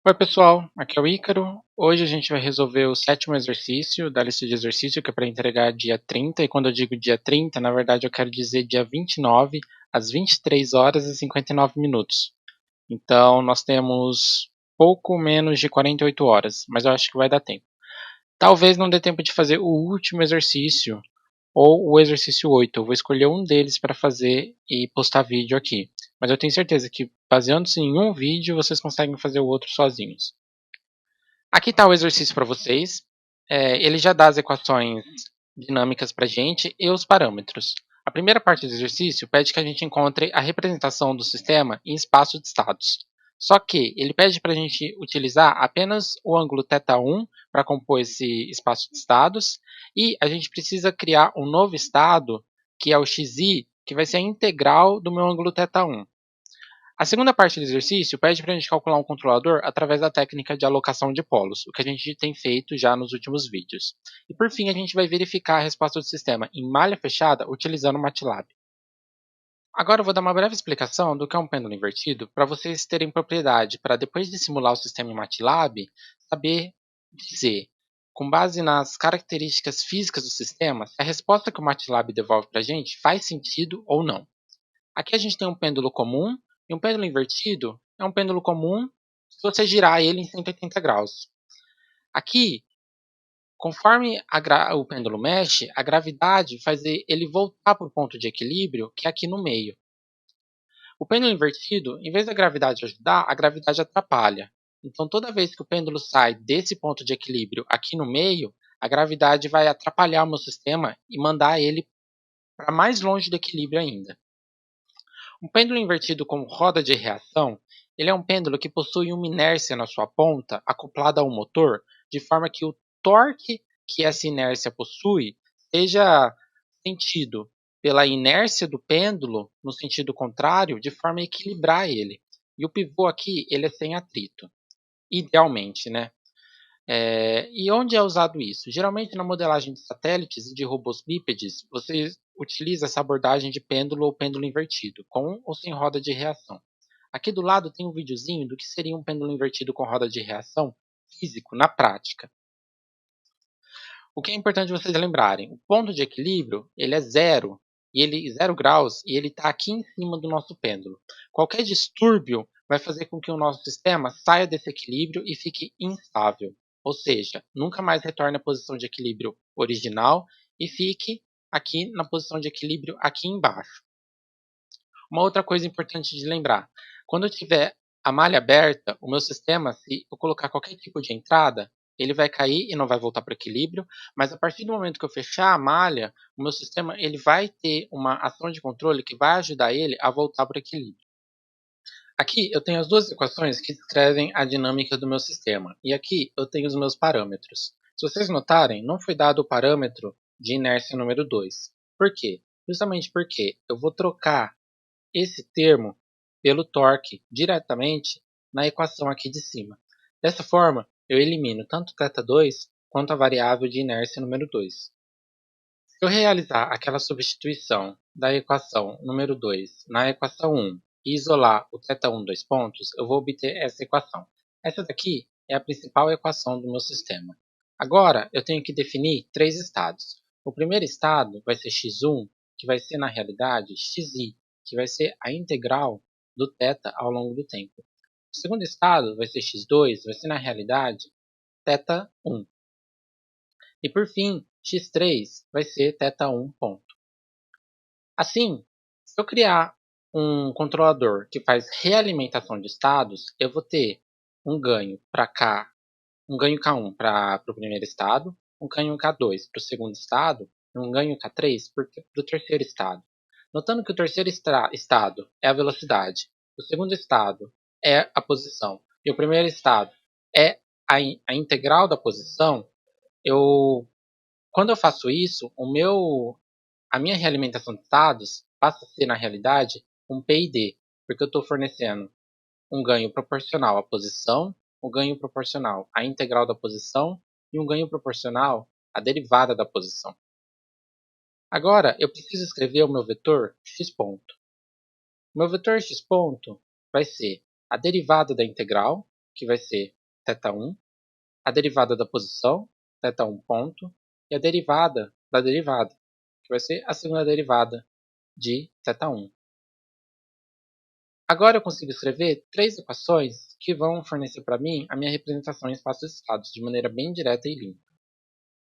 Oi pessoal, aqui é o Ícaro. Hoje a gente vai resolver o sétimo exercício da lista de exercício, que é para entregar dia 30, e quando eu digo dia 30, na verdade eu quero dizer dia 29, às 23 horas e 59 minutos. Então nós temos pouco menos de 48 horas, mas eu acho que vai dar tempo. Talvez não dê tempo de fazer o último exercício, ou o exercício 8. Eu vou escolher um deles para fazer e postar vídeo aqui. Mas eu tenho certeza que, baseando-se em um vídeo, vocês conseguem fazer o outro sozinhos. Aqui está o exercício para vocês. Ele já dá as equações dinâmicas para a gente e os parâmetros. A primeira parte do exercício pede que a gente encontre a representação do sistema em espaço de estados. Só que ele pede para a gente utilizar apenas o ângulo θ1 para compor esse espaço de estados, e a gente precisa criar um novo estado, que é o xi, que vai ser a integral do meu ângulo θ1. A segunda parte do exercício pede para a gente calcular um controlador através da técnica de alocação de polos, o que a gente tem feito já nos últimos vídeos. E por fim, a gente vai verificar a resposta do sistema em malha fechada utilizando o MATLAB. Agora eu vou dar uma breve explicação do que é um pêndulo invertido, para vocês terem propriedade para, depois de simular o sistema em MATLAB, saber dizer, com base nas características físicas do sistema, se a resposta que o MATLAB devolve para a gente faz sentido ou não. Aqui a gente tem um pêndulo comum, e um pêndulo invertido é um pêndulo comum se você girar ele em 180 graus. Aqui, conforme o pêndulo mexe, a gravidade faz ele voltar para o ponto de equilíbrio, que é aqui no meio. O pêndulo invertido, em vez da gravidade ajudar, a gravidade atrapalha. Então, toda vez que o pêndulo sai desse ponto de equilíbrio aqui no meio, a gravidade vai atrapalhar o meu sistema e mandar ele para mais longe do equilíbrio ainda. Um pêndulo invertido com roda de reação, ele é um pêndulo que possui uma inércia na sua ponta acoplada ao motor, de forma que o torque que essa inércia possui seja sentido pela inércia do pêndulo no sentido contrário, de forma a equilibrar ele. E o pivô aqui, ele é sem atrito, idealmente, né? E onde é usado isso? Geralmente na modelagem de satélites e de robôs bípedes, você utiliza essa abordagem de pêndulo ou pêndulo invertido, com ou sem roda de reação. Aqui do lado tem um videozinho do que seria um pêndulo invertido com roda de reação físico, na prática. O que é importante vocês lembrarem, o ponto de equilíbrio ele é zero, e ele 0 graus, e ele está aqui em cima do nosso pêndulo. Qualquer distúrbio vai fazer com que o nosso sistema saia desse equilíbrio e fique instável. Ou seja, nunca mais retorne à posição de equilíbrio original e fique aqui na posição de equilíbrio aqui embaixo. Uma outra coisa importante de lembrar, quando eu tiver a malha aberta, o meu sistema, se eu colocar qualquer tipo de entrada, ele vai cair e não vai voltar para o equilíbrio, mas a partir do momento que eu fechar a malha, o meu sistema ele vai ter uma ação de controle que vai ajudar ele a voltar para o equilíbrio. Aqui eu tenho as duas equações que descrevem a dinâmica do meu sistema, e aqui eu tenho os meus parâmetros. Se vocês notarem, não foi dado o parâmetro de inércia número 2. Por quê? Justamente porque eu vou trocar esse termo pelo torque diretamente na equação aqui de cima. Dessa forma, eu elimino tanto θ2 quanto a variável de inércia número 2. Se eu realizar aquela substituição da equação número 2 na equação 1 e isolar o θ1 dois pontos, eu vou obter essa equação. Essa daqui é a principal equação do meu sistema. Agora, eu tenho que definir três estados. O primeiro estado vai ser x1, que vai ser, na realidade, xi, que vai ser a integral do θ ao longo do tempo. O segundo estado vai ser x2, vai ser, na realidade, θ1. E por fim, x3 vai ser θ1 ponto. Assim, se eu criar um controlador que faz realimentação de estados, eu vou ter um ganho para cá, um ganho K1 para o primeiro estado, um ganho K2 para o segundo estado, e um ganho K3 para o terceiro estado. Notando que o terceiro estado é a velocidade, o segundo estado é a posição, e o primeiro estado é a integral da posição, quando eu faço isso, a minha realimentação de estados passa a ser, na realidade, um PID, porque eu estou fornecendo um ganho proporcional à posição, um ganho proporcional à integral da posição e um ganho proporcional à derivada da posição. Agora, eu preciso escrever o meu vetor x ponto. O meu vetor x ponto vai ser a derivada da integral que vai ser θ1, a derivada da posição, θ1 ponto, e a derivada da derivada, que vai ser a segunda derivada de θ1. Agora eu consigo escrever três equações que vão fornecer para mim a minha representação em espaços estados de maneira bem direta e limpa.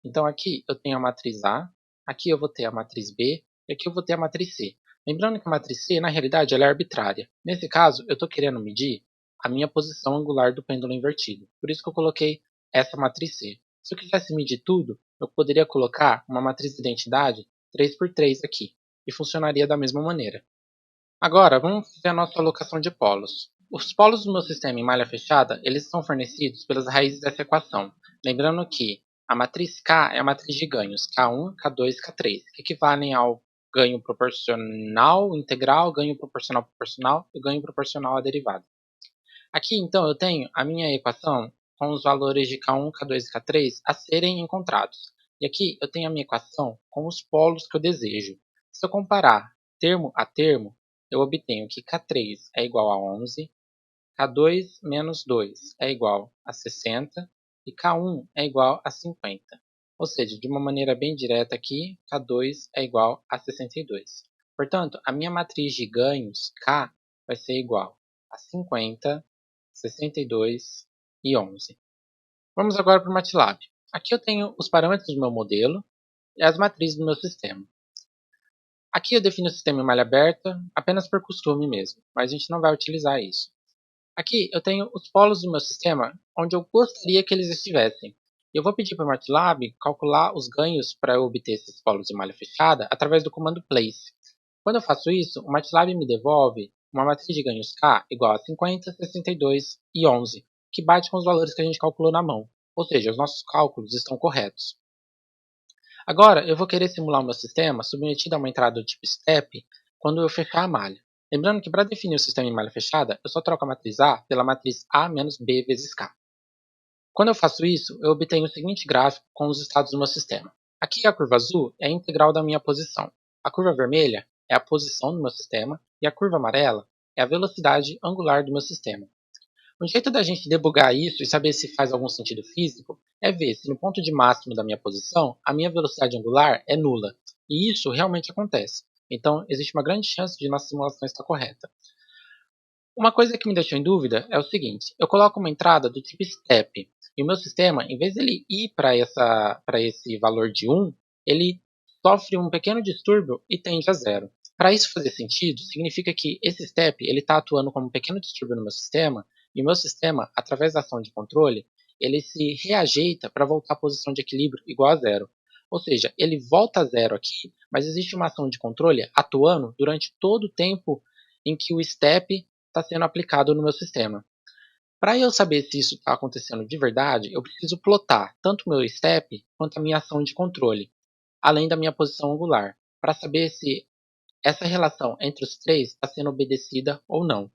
Então aqui eu tenho a matriz A, aqui eu vou ter a matriz B e aqui eu vou ter a matriz C. Lembrando que a matriz C, na realidade, ela é arbitrária. Nesse caso, eu estou querendo medir a minha posição angular do pêndulo invertido. Por isso que eu coloquei essa matriz C. Se eu quisesse medir tudo, eu poderia colocar uma matriz de identidade 3 por 3 aqui, e funcionaria da mesma maneira. Agora, vamos fazer a nossa alocação de polos. Os polos do meu sistema em malha fechada, eles são fornecidos pelas raízes dessa equação. Lembrando que a matriz K é a matriz de ganhos, K1, K2 e K3, que equivalem ao ganho proporcional integral, ganho proporcional proporcional e ganho proporcional à derivada. Aqui, então, eu tenho a minha equação com os valores de K1, K2 e K3 a serem encontrados. E aqui eu tenho a minha equação com os polos que eu desejo. Se eu comparar termo a termo, eu obtenho que K3 é igual a 11, K2 menos 2 é igual a 60 e K1 é igual a 50. Ou seja, de uma maneira bem direta aqui, K2 é igual a 62. Portanto, a minha matriz de ganhos, K, vai ser igual a 50, 62 e 11. Vamos agora para o MATLAB. Aqui eu tenho os parâmetros do meu modelo e as matrizes do meu sistema. Aqui eu defino o sistema em malha aberta apenas por costume mesmo, mas a gente não vai utilizar isso. Aqui eu tenho os polos do meu sistema onde eu gostaria que eles estivessem. Eu vou pedir para o MATLAB calcular os ganhos para eu obter esses polos de malha fechada através do comando place. Quando eu faço isso, o MATLAB me devolve uma matriz de ganhos K igual a 50, 62 e 11, que bate com os valores que a gente calculou na mão. Ou seja, os nossos cálculos estão corretos. Agora, eu vou querer simular o meu sistema submetido a uma entrada do tipo STEP quando eu fechar a malha. Lembrando que para definir o sistema em malha fechada, eu só troco a matriz A pela matriz A menos B vezes K. Quando eu faço isso, eu obtenho o seguinte gráfico com os estados do meu sistema. Aqui a curva azul é a integral da minha posição. A curva vermelha é a posição do meu sistema e a curva amarela é a velocidade angular do meu sistema. Um jeito da gente debugar isso e saber se faz algum sentido físico é ver se no ponto de máximo da minha posição a minha velocidade angular é nula. E isso realmente acontece. Então existe uma grande chance de nossa simulação estar correta. Uma coisa que me deixou em dúvida é o seguinte: eu coloco uma entrada do tipo STEP e o meu sistema, em vez de ele ir para esse valor de 1, ele sofre um pequeno distúrbio e tende a 0. Para isso fazer sentido, significa que esse step está atuando como um pequeno distúrbio no meu sistema, e o meu sistema, através da ação de controle, ele se reajeita para voltar à posição de equilíbrio igual a 0. Ou seja, ele volta a 0 aqui, mas existe uma ação de controle atuando durante todo o tempo em que o step está sendo aplicado no meu sistema. Para eu saber se isso está acontecendo de verdade, eu preciso plotar tanto o meu step quanto a minha ação de controle, além da minha posição angular, para saber se essa relação entre os três está sendo obedecida ou não.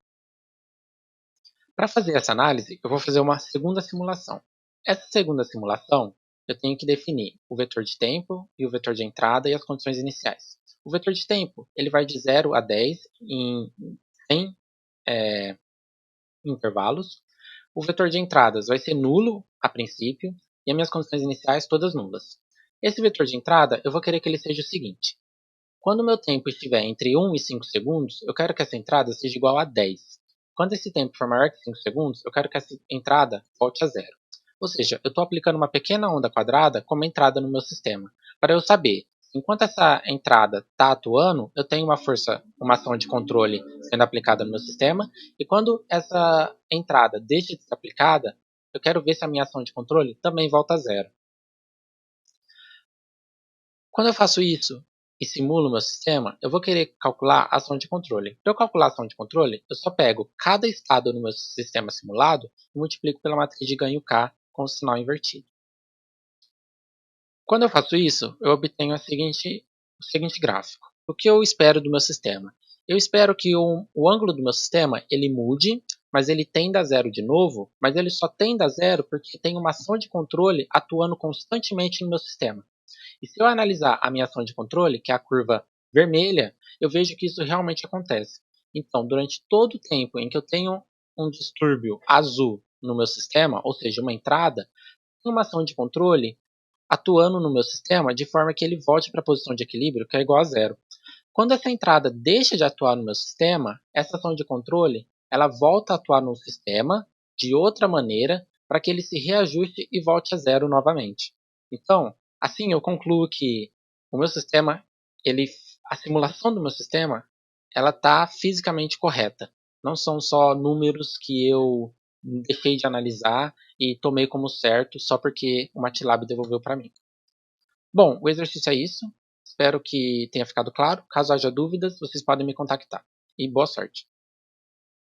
Para fazer essa análise, eu vou fazer uma segunda simulação. Essa segunda simulação, eu tenho que definir o vetor de tempo e o vetor de entrada e as condições iniciais. O vetor de tempo ele vai de 0 a 10 em 100 intervalos. O vetor de entradas vai ser nulo a princípio e as minhas condições iniciais todas nulas. Esse vetor de entrada, eu vou querer que ele seja o seguinte. Quando o meu tempo estiver entre 1 e 5 segundos, eu quero que essa entrada seja igual a 10. Quando esse tempo for maior que 5 segundos, eu quero que essa entrada volte a 0. Ou seja, eu estou aplicando uma pequena onda quadrada como entrada no meu sistema, para eu saber, enquanto essa entrada está atuando, eu tenho uma ação de controle sendo aplicada no meu sistema, e quando essa entrada deixa de ser aplicada, eu quero ver se a minha ação de controle também volta a 0. Quando eu faço isso e simulo o meu sistema, eu vou querer calcular a ação de controle. Para eu calcular a ação de controle, eu só pego cada estado no meu sistema simulado e multiplico pela matriz de ganho K com o sinal invertido. Quando eu faço isso, eu obtenho o seguinte gráfico. O que eu espero do meu sistema? Eu espero que o ângulo do meu sistema ele mude, mas ele tenda a 0 de novo, mas ele só tenda a 0 porque tem uma ação de controle atuando constantemente no meu sistema. E se eu analisar a minha ação de controle, que é a curva vermelha, eu vejo que isso realmente acontece. Então, durante todo o tempo em que eu tenho um distúrbio azul no meu sistema, ou seja, uma entrada, tem uma ação de controle atuando no meu sistema de forma que ele volte para a posição de equilíbrio, que é igual a zero. Quando essa entrada deixa de atuar no meu sistema, essa ação de controle ela volta a atuar no sistema de outra maneira para que ele se reajuste e volte a zero novamente. Então, assim eu concluo que o meu sistema, a simulação do meu sistema, ela está fisicamente correta. Não são só números que eu deixei de analisar e tomei como certo só porque o MATLAB devolveu para mim. Bom, o exercício é isso. Espero que tenha ficado claro. Caso haja dúvidas, vocês podem me contactar. E boa sorte!